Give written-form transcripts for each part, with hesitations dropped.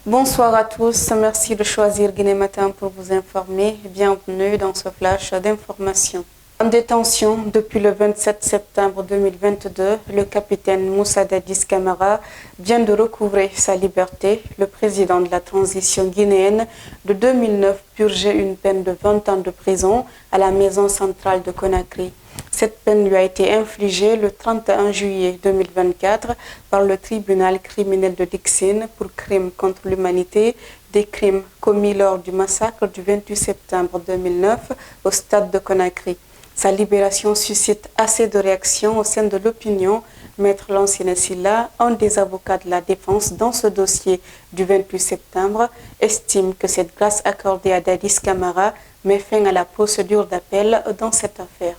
Bonsoir à tous, merci de choisir Guinée Matin pour vous informer. Bienvenue dans ce flash d'information. En détention depuis le 27 septembre 2022, le capitaine Moussa Dadis Camara vient de recouvrer sa liberté. Le président de la transition guinéenne de 2009 purgeait une peine de 20 ans de prison à la maison centrale de Conakry. Cette peine lui a été infligée le 31 juillet 2024 par le tribunal criminel de Dixine pour crimes contre l'humanité, des crimes commis lors du massacre du 28 septembre 2009 au stade de Conakry. Sa libération suscite assez de réactions au sein de l'opinion. Maître Lancine Silla, un des avocats de la défense dans ce dossier du 28 septembre, estime que cette grâce accordée à Dadis Camara met fin à la procédure d'appel dans cette affaire.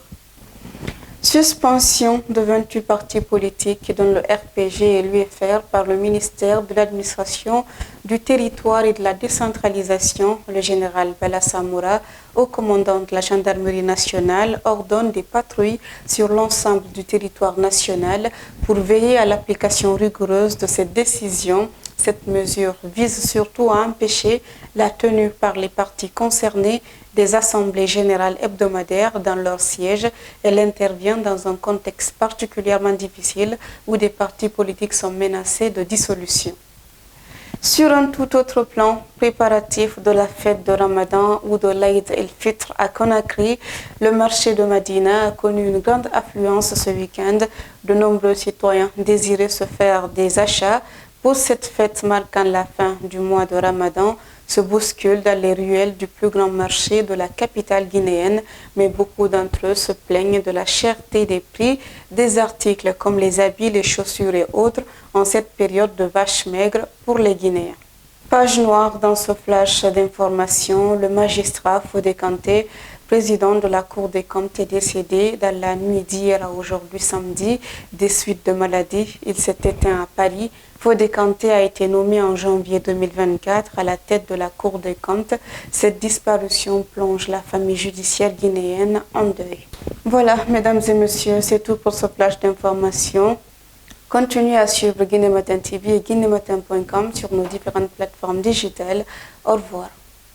Suspension de 28 partis politiques dont le RPG et l'UFR par le ministère de l'Administration du Territoire et de la Décentralisation. Le général Bala Samoura, haut commandant de la Gendarmerie nationale, ordonne des patrouilles sur l'ensemble du territoire national pour veiller à l'application rigoureuse de cette décision. Cette mesure vise surtout à empêcher la tenue par les partis concernés des assemblées générales hebdomadaires dans leur siège. Elle intervient dans un contexte particulièrement difficile où des partis politiques sont menacés de dissolution. Sur un tout autre plan, préparatif de la fête de Ramadan ou de l'Aïd el-Fitr à Conakry, le marché de Madina a connu une grande affluence ce week-end. De nombreux citoyens désiraient se faire des achats pour cette fête marquant la fin du mois de Ramadan. Se bousculent dans les ruelles du plus grand marché de la capitale guinéenne, mais beaucoup d'entre eux se plaignent de la cherté des prix des articles comme les habits, les chaussures et autres en cette période de vache maigre pour les Guinéens. Page noire dans ce flash d'information, le magistrat Fodé Kanté, président de la Cour des comptes, est décédé dans la nuit d'hier à aujourd'hui samedi des suites de maladie. Il s'est éteint à Paris. Fodé Kanté a été nommé en janvier 2024 à la tête de la Cour des comptes. Cette disparition plonge la famille judiciaire guinéenne en deuil. Voilà, mesdames et messieurs, c'est tout pour ce flash d'information. Continuez à suivre Guinée Matin TV et guinématin.com sur nos différentes plateformes digitales. Au revoir.